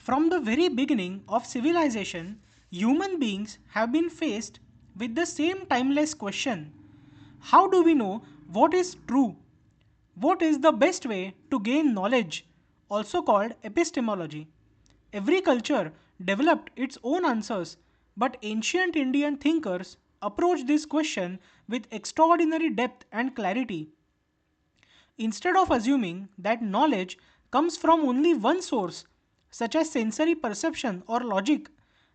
From the very beginning of civilization, human beings have been faced with the same timeless question: how do we know what is true? What is the best way to gain knowledge, also called epistemology? Every culture developed its own answers, but ancient Indian thinkers approached this question with extraordinary depth and clarity. Instead of assuming that knowledge comes from only one source, such as sensory perception or logic,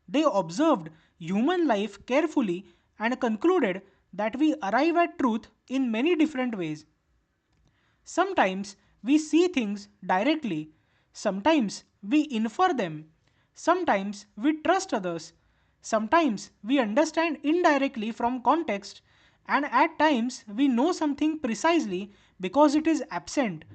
they observed human life carefully and concluded that we arrive at truth in many different ways. Sometimes we see things directly, sometimes we infer them, sometimes we trust others, sometimes we understand indirectly from context, and at times we know something precisely because it is absent.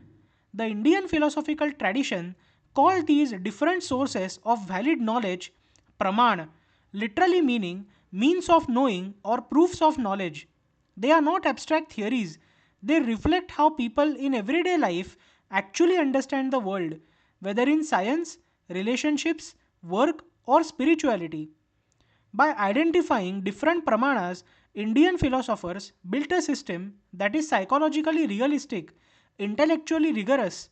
The Indian philosophical tradition called these different sources of valid knowledge Praman, literally meaning means of knowing or proofs of knowledge. They are not abstract theories, they reflect how people in everyday life actually understand the world, whether in science, relationships, work, or spirituality. By identifying different pramanas, Indian philosophers built a system that is psychologically realistic, intellectually rigorous,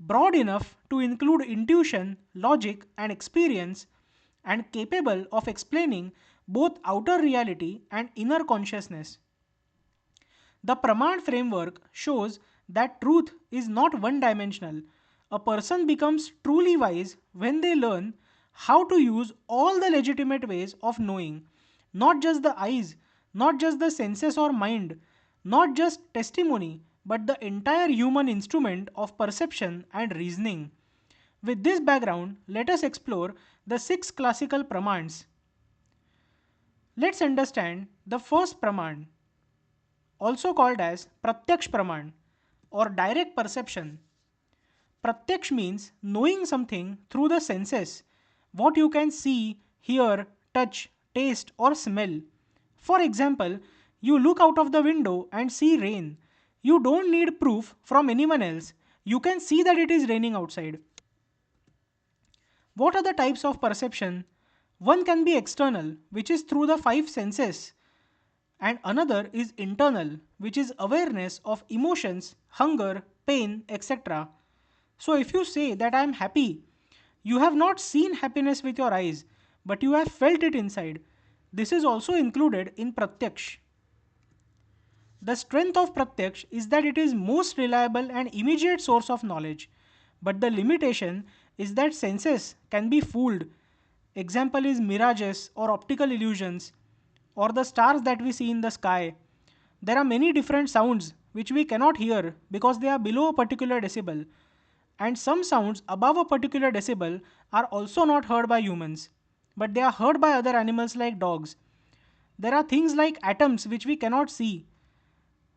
broad enough to include intuition, logic, and experience, and capable of explaining both outer reality and inner consciousness. The Praman framework shows that truth is not one dimensional. A person becomes truly wise when they learn how to use all the legitimate ways of knowing, not just the eyes, not just the senses or mind, not just testimony, but the entire human instrument of perception and reasoning. With this background, let us explore the six classical pramans. Let's understand the first praman, also called as Pratyaksh Praman or direct perception. Pratyaksh means knowing something through the senses, what you can see, hear, touch, taste, or smell. For example, you look out of the window and see rain. You don't need proof from anyone else. You can see that it is raining outside. What are the types of perception? One can be external, which is through the five senses, and another is internal, which is awareness of emotions, hunger, pain, etc. So, if you say that I am happy, you have not seen happiness with your eyes, but you have felt it inside. This is also included in Pratyaksh. The strength of Pratyaksh is that it is most reliable and immediate source of knowledge. But the limitation is that senses can be fooled. Example is mirages or optical illusions or the stars that we see in the sky. There are many different sounds which we cannot hear because they are below a particular decibel. And some sounds above a particular decibel are also not heard by humans, but they are heard by other animals like dogs. There are things like atoms which we cannot see.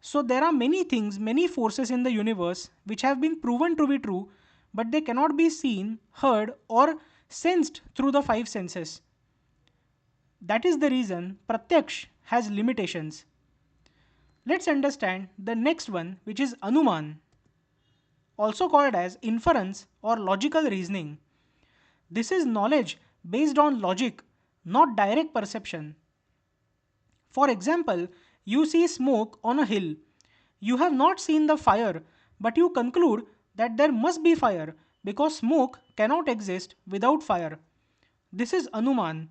So there are many things, many forces in the universe which have been proven to be true, but they cannot be seen, heard, or sensed through the five senses. That is the reason Pratyaksh has limitations. Let's understand the next one, which is Anuman, also called as inference or logical reasoning. This is knowledge based on logic, not direct perception. For example, you see smoke on a hill. You have not seen the fire, but you conclude that there must be fire because smoke cannot exist without fire. This is Anuman,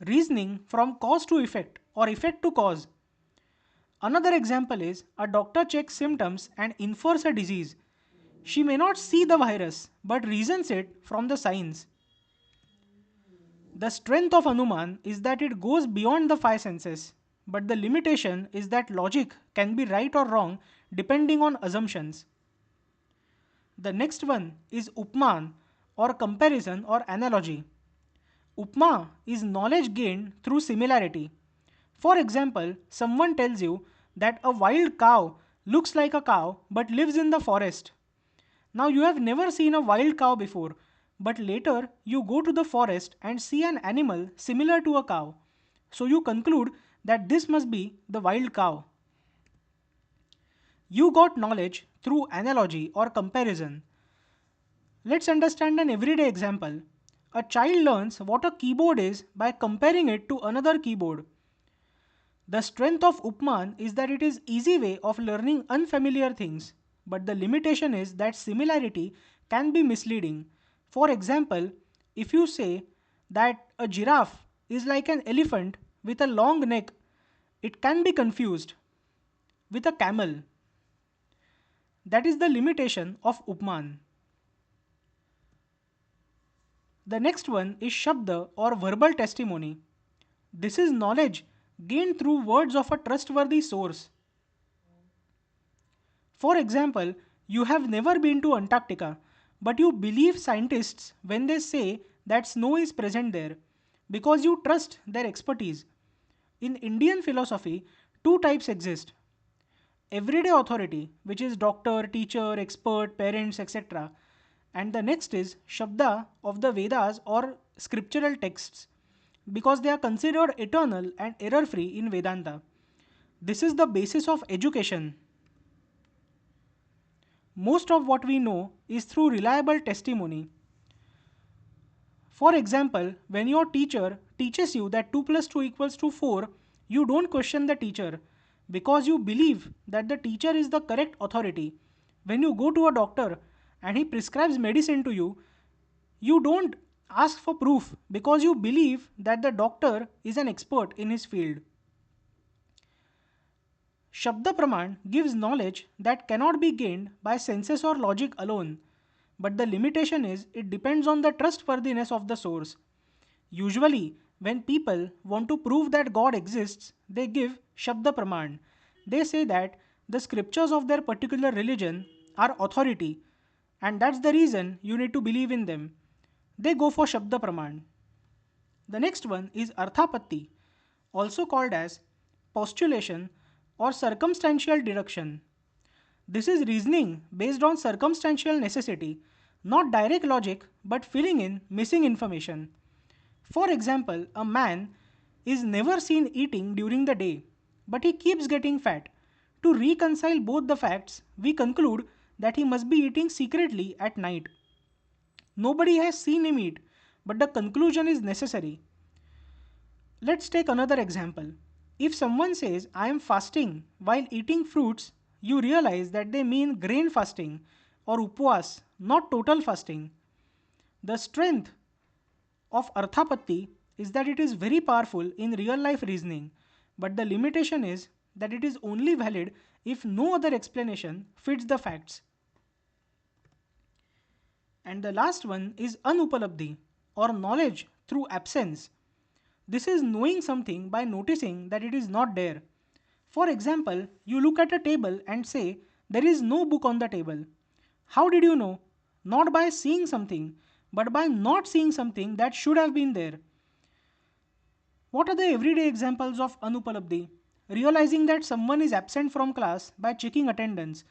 reasoning from cause to effect or effect to cause. Another example is a doctor checks symptoms and infers a disease. She may not see the virus but reasons it from the signs. The strength of Anuman is that it goes beyond the five senses, but the limitation is that logic can be right or wrong depending on assumptions. The next one is Upman or comparison or analogy. Upma is knowledge gained through similarity. For example, someone tells you that a wild cow looks like a cow but lives in the forest. Now you have never seen a wild cow before, but later you go to the forest and see an animal similar to a cow. So you conclude that this must be the wild cow. You got knowledge through analogy or comparison. Let's understand an everyday example. A child learns what a keyboard is by comparing it to another keyboard. The strength of Upman is that it is easy way of learning unfamiliar things, but the limitation is that similarity can be misleading. For example, if you say that a giraffe is like an elephant with a long neck, it can be confused with a camel. That is the limitation of Upman. The next one is Shabda or verbal testimony. This is knowledge gained through words of a trustworthy source. For example, you have never been to Antarctica, but you believe scientists when they say that snow is present there because you trust their expertise. In Indian philosophy, two types exist: everyday authority, which is doctor, teacher, expert, parents, etc. And the next is Shabda of the Vedas or scriptural texts, because they are considered eternal and error free in Vedanta. This is the basis of education. Most of what we know is through reliable testimony. For example, when your teacher teaches you that 2 plus 2 equals to 4, you don't question the teacher because you believe that the teacher is the correct authority. When you go to a doctor and he prescribes medicine to you, you don't ask for proof because you believe that the doctor is an expert in his field. Shabda Praman gives knowledge that cannot be gained by senses or logic alone, but the limitation is it depends on the trustworthiness of the source. Usually, when people want to prove that God exists, they give Shabda Praman. They say that the scriptures of their particular religion are authority, and that's the reason you need to believe in them. They go for Shabda Praman. The next one is Arthapatti, also called as postulation or circumstantial deduction. This is reasoning based on circumstantial necessity, not direct logic but filling in missing information. For example, a man is never seen eating during the day, but he keeps getting fat. To reconcile both the facts, we conclude that he must be eating secretly at night. Nobody has seen him eat, but the conclusion is necessary. Let's take another example. If someone says, I am fasting while eating fruits, you realize that they mean grain fasting or upwas, not total fasting. The strength of Arthapatti is that it is very powerful in real life reasoning, but the limitation is that it is only valid if no other explanation fits the facts. And the last one is Anupalabdhi or knowledge through absence. This is knowing something by noticing that it is not there. For example, you look at a table and say, there is no book on the table. How did you know? Not by seeing something, but by not seeing something that should have been there. What are the everyday examples of Anupalabdhi? Realizing that someone is absent from class by checking attendance.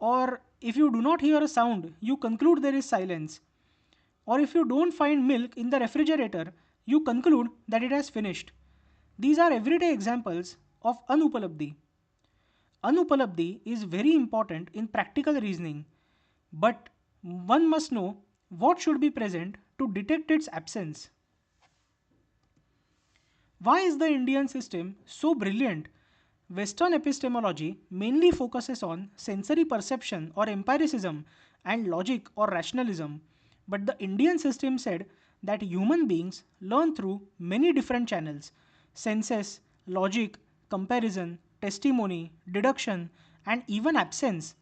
Or if you do not hear a sound, you conclude there is silence. Or if you don't find milk in the refrigerator, you conclude that it has finished. These are everyday examples of Anupalabdhi. Anupalabdhi is very important in practical reasoning, but one must know what should be present to detect its absence. Why is the Indian system so brilliant? Western epistemology mainly focuses on sensory perception or empiricism and logic or rationalism, but the Indian system said that human beings learn through many different channels: senses, logic, comparison, testimony, deduction, and even absence.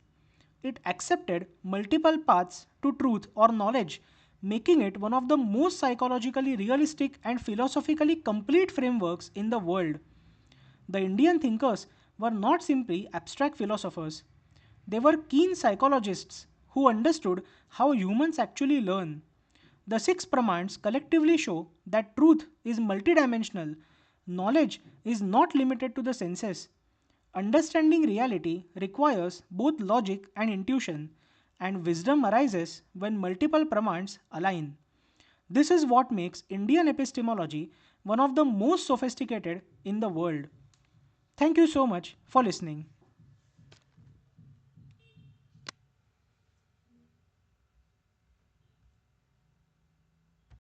It accepted multiple paths to truth or knowledge, making it one of the most psychologically realistic and philosophically complete frameworks in the world. The Indian thinkers were not simply abstract philosophers, they were keen psychologists who understood how humans actually learn. The six Pramans collectively show that truth is multidimensional, knowledge is not limited to the senses. Understanding reality requires both logic and intuition, and wisdom arises when multiple Pramans align. This is what makes Indian epistemology one of the most sophisticated in the world. Thank you so much for listening.